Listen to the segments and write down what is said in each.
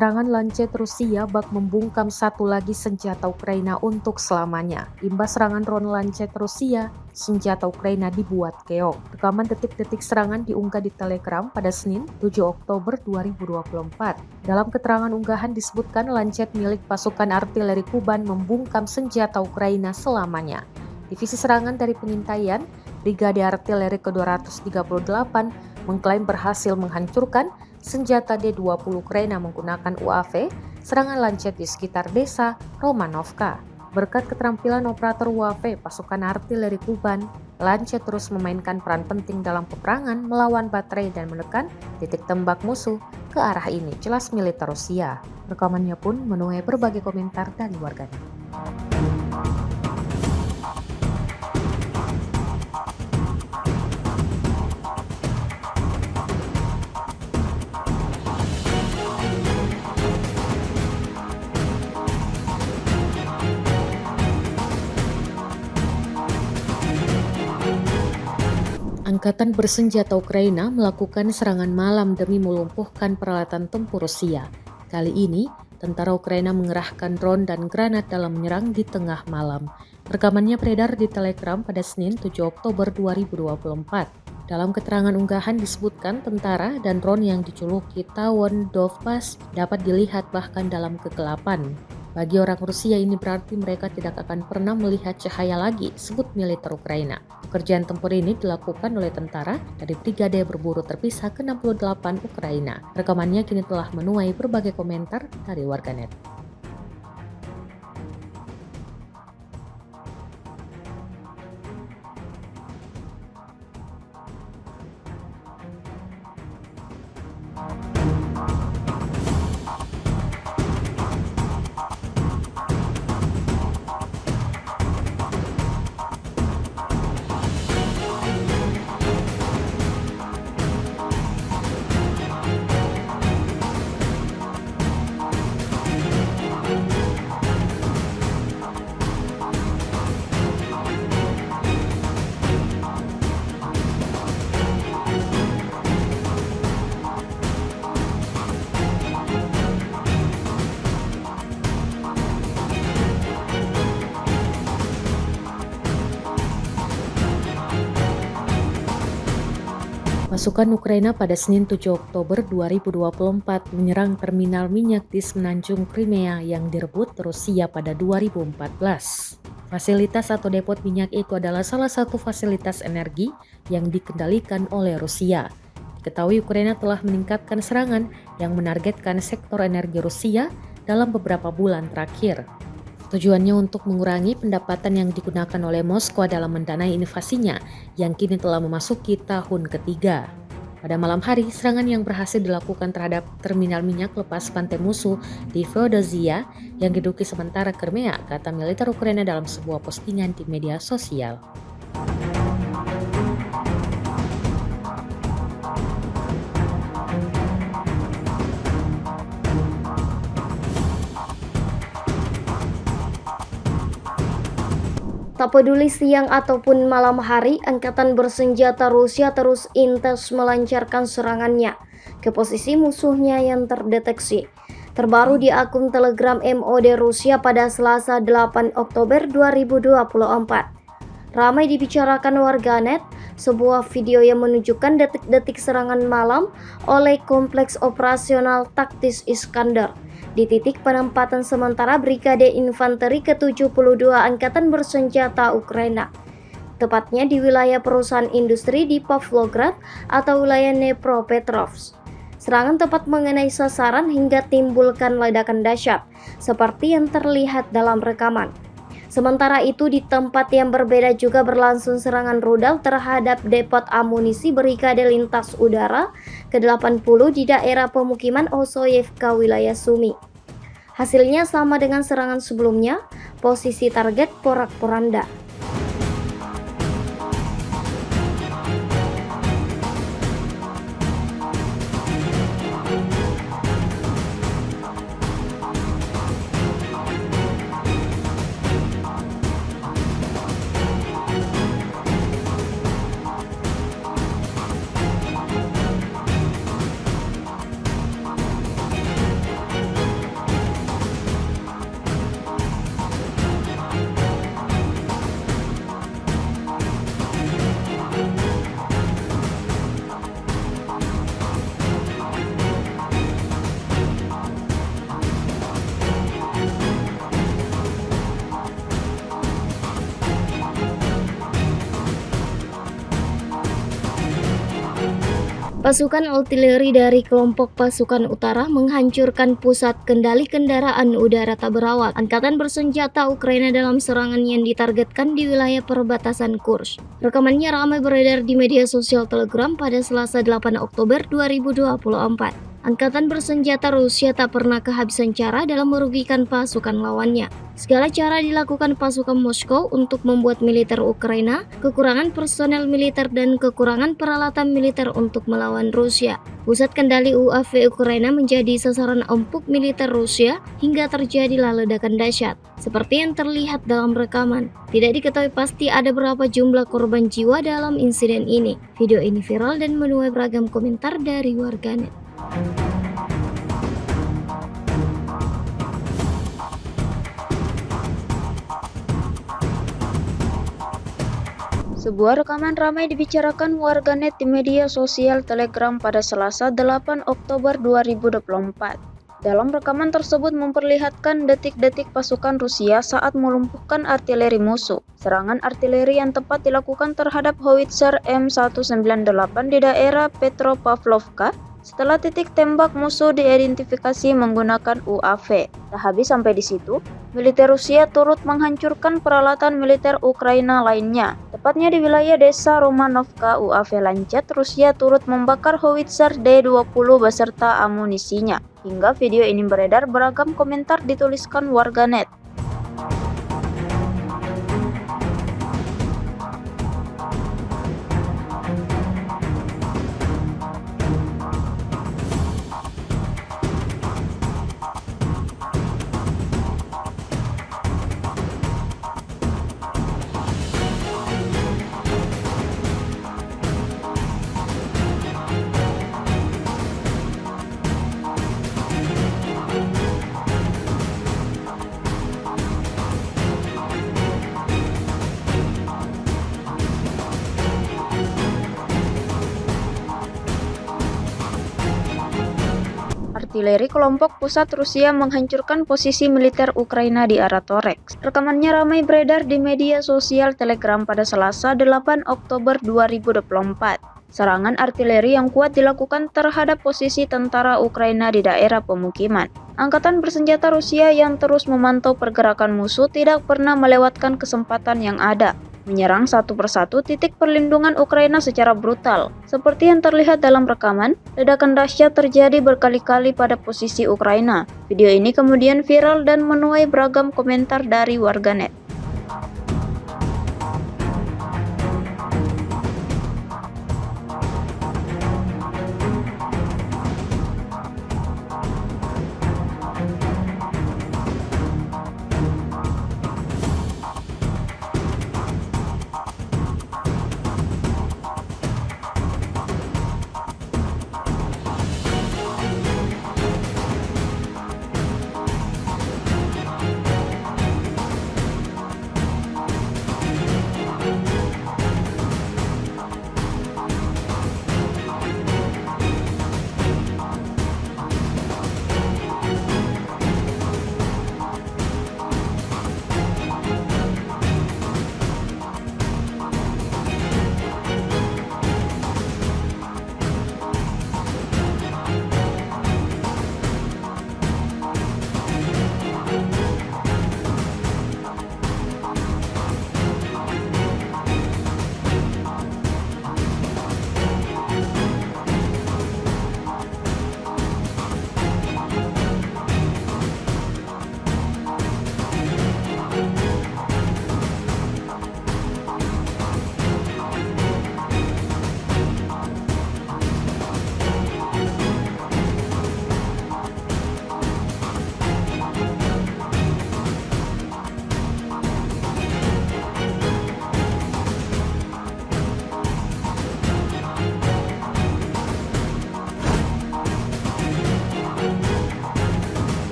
Serangan Lancet Rusia bak membungkam satu lagi senjata Ukraina untuk selamanya. Imbas serangan drone Lancet Rusia, senjata Ukraina dibuat keok. Rekaman detik-detik serangan diunggah di Telegram pada Senin, 7 Oktober 2024. Dalam keterangan unggahan disebutkan Lancet milik pasukan artileri Kuban membungkam senjata Ukraina selamanya. Divisi serangan dari pengintaian, Brigade Artileri ke-238 mengklaim berhasil menghancurkan senjata D-20 Ukraina menggunakan UAV serangan Lancet di sekitar desa Romanovka. Berkat keterampilan operator UAV pasukan artileri Kuban, Lancet terus memainkan peran penting dalam peperangan melawan baterai dan menekan titik tembak musuh ke arah ini, jelas militer Rusia. Rekamannya pun menuai berbagai komentar dari warganet. Angkatan bersenjata Ukraina melakukan serangan malam demi melumpuhkan peralatan tempur Rusia. Kali ini, tentara Ukraina mengerahkan drone dan granat dalam menyerang di tengah malam. Rekamannya beredar di Telegram pada Senin 7 Oktober 2024. Dalam keterangan unggahan disebutkan tentara dan drone yang dijuluki Tawon Dovbas dapat dilihat bahkan dalam kegelapan. Bagi orang Rusia ini berarti mereka tidak akan pernah melihat cahaya lagi, sebut militer Ukraina. Pekerjaan tempur ini dilakukan oleh tentara dari Brigade Berburu Terpisah ke-68 Ukraina. Rekamannya kini telah menuai berbagai komentar dari warganet. Pasukan Ukraina pada Senin 7 Oktober 2024 menyerang terminal minyak di semenanjung Crimea yang direbut Rusia pada 2014. Fasilitas atau depot minyak itu adalah salah satu fasilitas energi yang dikendalikan oleh Rusia. Diketahui Ukraina telah meningkatkan serangan yang menargetkan sektor energi Rusia dalam beberapa bulan terakhir. Tujuannya untuk mengurangi pendapatan yang digunakan oleh Moskow dalam mendanai invasinya yang kini telah memasuki tahun ketiga. Pada malam hari, serangan yang berhasil dilakukan terhadap terminal minyak lepas pantai musuh di Feodosia yang diduduki sementara Crimea, kata militer Ukraina dalam sebuah postingan di media sosial. Tak peduli siang ataupun malam hari, angkatan bersenjata Rusia terus intens melancarkan serangannya ke posisi musuhnya yang terdeteksi. Terbaru di akun Telegram MOD Rusia pada Selasa 8 Oktober 2024. Ramai dibicarakan warganet, sebuah video yang menunjukkan detik-detik serangan malam oleh Kompleks Operasional Taktis Iskander di titik penempatan sementara Brigade Infanteri ke-72 Angkatan Bersenjata Ukraina, tepatnya di wilayah perusahaan industri di Pavlograd atau wilayah Dnepropetrovsk. Serangan tepat mengenai sasaran hingga timbulkan ledakan dahsyat, seperti yang terlihat dalam rekaman. Sementara itu, di tempat yang berbeda juga berlangsung serangan rudal terhadap depot amunisi Brigade Lintas Udara ke-80 di daerah pemukiman Osoyevka, wilayah Sumy. Hasilnya sama dengan serangan sebelumnya, posisi target porak-poranda. Pasukan artileri dari kelompok pasukan utara menghancurkan pusat kendali kendaraan udara tak berawak angkatan bersenjata Ukraina dalam serangan yang ditargetkan di wilayah perbatasan Kursk. Rekamannya ramai beredar di media sosial Telegram pada Selasa 8 Oktober 2024. Angkatan bersenjata Rusia tak pernah kehabisan cara dalam merugikan pasukan lawannya. Segala cara dilakukan pasukan Moskow untuk membuat militer Ukraina kekurangan personel militer dan kekurangan peralatan militer untuk melawan Rusia. Pusat kendali UAV Ukraina menjadi sasaran empuk militer Rusia hingga terjadilah ledakan dahsyat, seperti yang terlihat dalam rekaman. Tidak diketahui pasti ada berapa jumlah korban jiwa dalam insiden ini. Video ini viral dan menuai beragam komentar dari warganet. Sebuah rekaman ramai dibicarakan warganet di media sosial Telegram pada Selasa 8 Oktober 2024. Dalam rekaman tersebut memperlihatkan detik-detik pasukan Rusia saat melumpuhkan artileri musuh. Serangan artileri yang tepat dilakukan terhadap howitzer M198 di daerah Petropavlovka setelah titik tembak musuh diidentifikasi menggunakan UAV. Tak habis sampai di situ, militer Rusia turut menghancurkan peralatan militer Ukraina lainnya. Tepatnya di wilayah desa Romanovka, UAV Lancet Rusia turut membakar howitzer D-20 beserta amunisinya. Hingga video ini beredar, beragam komentar dituliskan warganet. Artileri kelompok pusat Rusia menghancurkan posisi militer Ukraina di arah Toreks. Rekamannya ramai beredar di media sosial Telegram pada Selasa 8 Oktober 2024. Serangan artileri yang kuat dilakukan terhadap posisi tentara Ukraina di daerah pemukiman. Angkatan bersenjata Rusia yang terus memantau pergerakan musuh tidak pernah melewatkan kesempatan yang ada, menyerang satu persatu titik perlindungan Ukraina secara brutal. Seperti yang terlihat dalam rekaman, ledakan dahsyat terjadi berkali-kali pada posisi Ukraina. Video ini kemudian viral dan menuai beragam komentar dari warganet.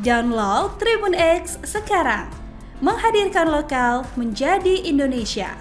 Download Tribun X sekarang, menghadirkan lokal menjadi Indonesia.